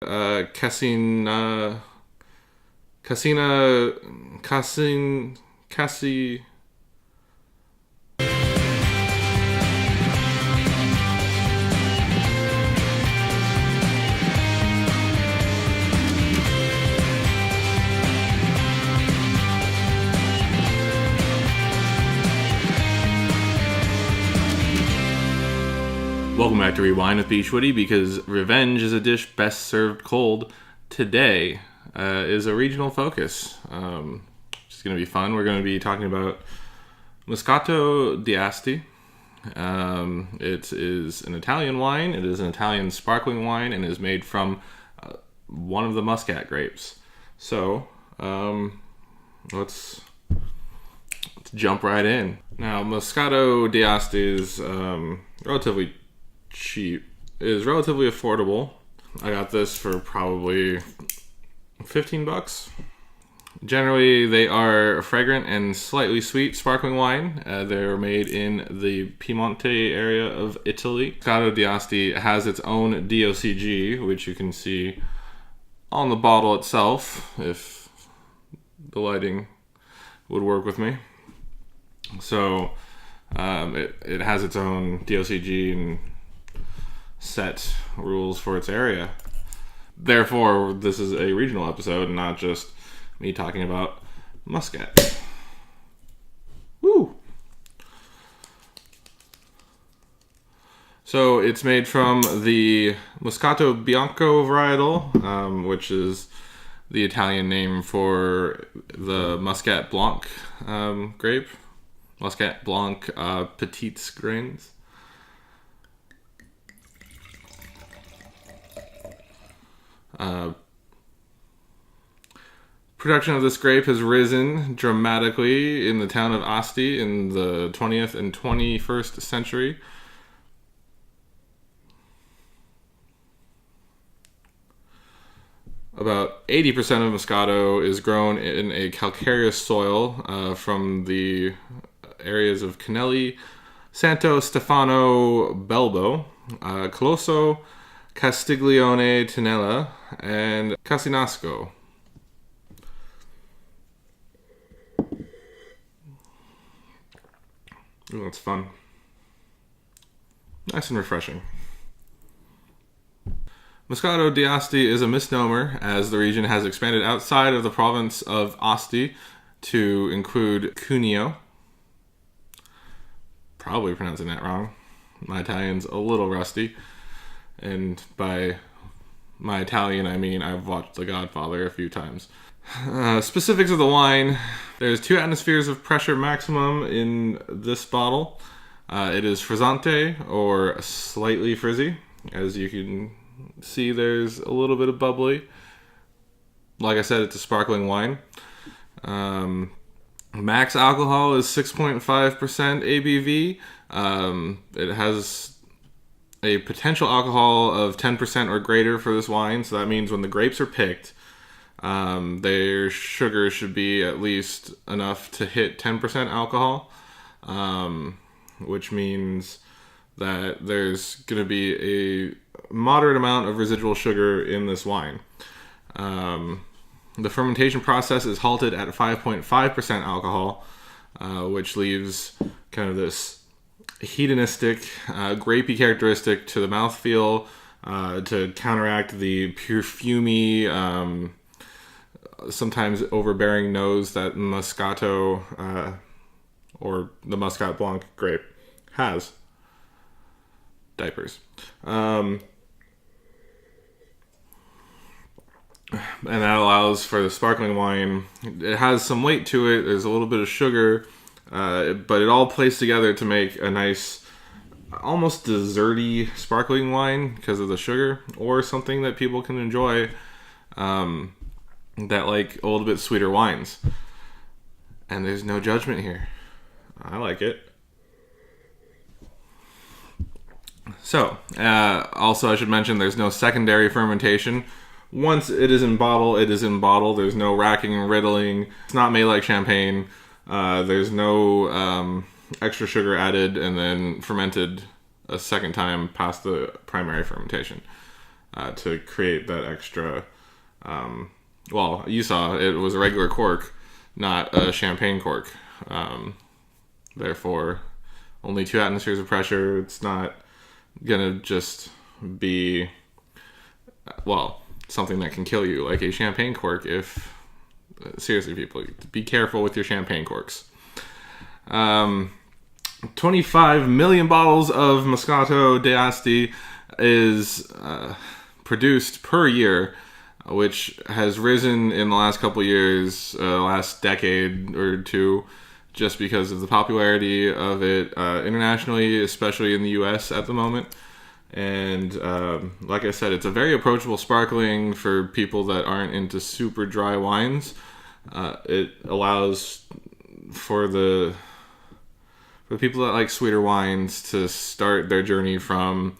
Casina, Casina, Cassin, Cassi. Welcome back to Rewind with bschwitty, because revenge is a dish best served cold. Today is a regional focus. It's going to be fun. We're going to be talking about Moscato dAsti. It is an Italian wine. It is an Italian sparkling wine and is made from one of the Muscat grapes. So let's jump right in. Now, Moscato dAsti is relatively cheap. It is relatively affordable. I got this for probably $15. Generally, they are fragrant and slightly sweet sparkling wine. They're made in the Piemonte area of Italy. Moscato dAsti has its own DOCG, which you can see on the bottle itself, if the lighting would work with me. So it has its own DOCG and set rules for its area. Therefore, this is a regional episode, not just me talking about Muscat. Woo! So it's made from the Moscato Bianco varietal, which is the Italian name for the Muscat Blanc grape. Muscat Blanc Petites grains. Production of this grape has risen dramatically in the town of Asti in the 20th and 21st century. About 80% of Moscato is grown in a calcareous soil from the areas of Canelli, Santo Stefano Belbo, Colosso, Castiglione Tinella, and Casinasco. Ooh, that's fun. Nice and refreshing. Moscato dAsti is a misnomer, as the region has expanded outside of the province of Asti to include Cuneo. Probably pronouncing that wrong. My Italian's a little rusty. And by my Italian, I mean I've watched The Godfather a few times. Specifics of the wine. There's 2 atmospheres of pressure maximum in this bottle. It is frizzante, or slightly frizzy. As you can see, there's a little bit of bubbly. Like I said, it's a sparkling wine. Max alcohol is 6.5% ABV. It has a potential alcohol of 10% or greater for this wine. So that means when the grapes are picked, their sugar should be at least enough to hit 10% alcohol, which means that there's going to be a moderate amount of residual sugar in this wine. The fermentation process is halted at 5.5% alcohol, which leaves kind of this hedonistic, grapey characteristic to the mouthfeel, to counteract the perfumey, sometimes overbearing nose that Moscato, or the Muscat Blanc grape has. Diapers. And that allows for the sparkling wine. It has some weight to it. There's a little bit of sugar, but it all plays together to make a nice, almost desserty sparkling wine because of the sugar, or something that people can enjoy that like a little bit sweeter wines. And there's no judgment here. I like it. So, also I should mention there's no secondary fermentation. Once it is in bottle, it is in bottle. There's no racking and riddling. It's not made like champagne. There's no extra sugar added and then fermented a second time past the primary fermentation. to create that extra. Well, you saw it was a regular cork, not a champagne cork. Therefore, only 2 atmospheres of pressure. It's not gonna just be, well, something that can kill you like a champagne cork. If seriously, people, be careful with your champagne corks. 25 million bottles of Moscato dAsti is produced per year, which has risen in the last couple years, last decade or two, just because of the popularity of it internationally, especially in the US at the moment. And like I said, it's a very approachable sparkling for people that aren't into super dry wines. It allows for the people that like sweeter wines to start their journey from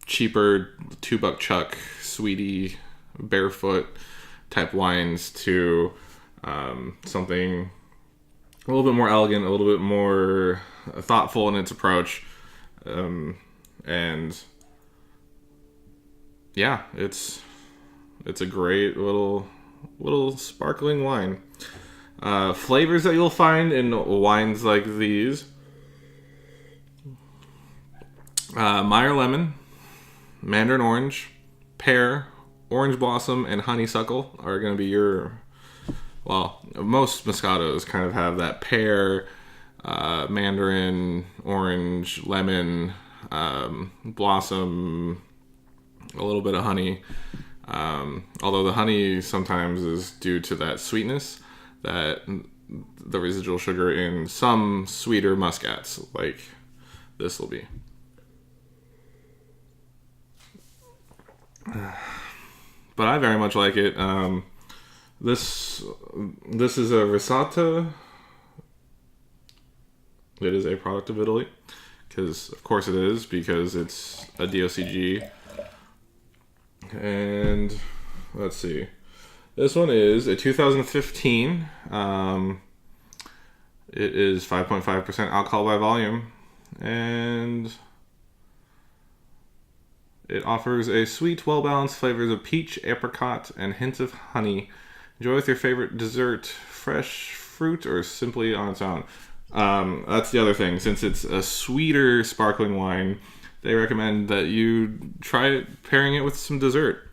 cheaper $2 Chuck, sweetie, barefoot type wines to something a little bit more elegant, a little bit more thoughtful in its approach. And yeah, it's a great little sparkling wine. Flavors that you'll find in wines like these: Meyer lemon, mandarin orange, pear, orange blossom, and honeysuckle are going to be your, well, most Moscatos kind of have that pear, mandarin, orange, lemon, blossom, a little bit of honey. Although the honey sometimes is due to that sweetness, that the residual sugar in some sweeter muscats, like this will be. But I very much like it. This is a Risata. It is a product of Italy, because of course it is, because it's a DOCG. And let's see. This one is a 2015. It is 5.5% alcohol by volume, and it offers a sweet, well-balanced flavors of peach, apricot, and hints of honey. Enjoy with your favorite dessert, fresh fruit, or simply on its own. That's the other thing. Since it's a sweeter sparkling wine, they recommend that you try it pairing it with some dessert.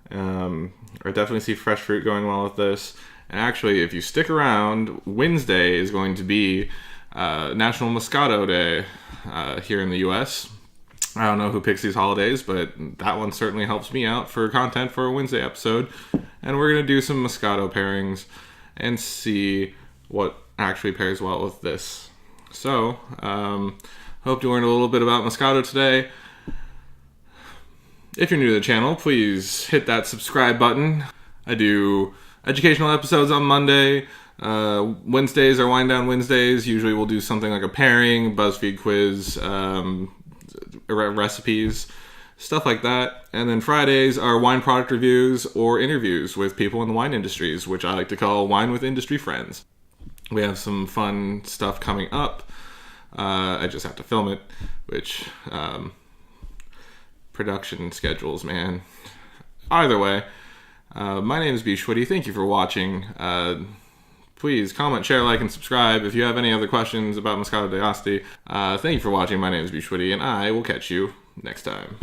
I definitely see fresh fruit going well with this. And actually, if you stick around, Wednesday is going to be National Moscato Day here in the US. I don't know who picks these holidays, but that one certainly helps me out for content for a Wednesday episode. And we're going to do some Moscato pairings and see what actually pairs well with this. So, hope you learned a little bit about Moscato today. If you're new to the channel, please hit that subscribe button. I do educational episodes on Monday. Wednesdays are Wind Down Wednesdays. Usually we'll do something like a pairing, BuzzFeed quiz, recipes, stuff like that. And then Fridays are wine product reviews or interviews with people in the wine industries, which I like to call Wine with Industry Friends. We have some fun stuff coming up. I just have to film it, which production schedules, man. Either way, my name is bschwitty. Thank you for watching. Please comment, share, like, and subscribe. If you have any other questions about Moscato dAsti, thank you for watching. My name is bschwitty, and I will catch you next time.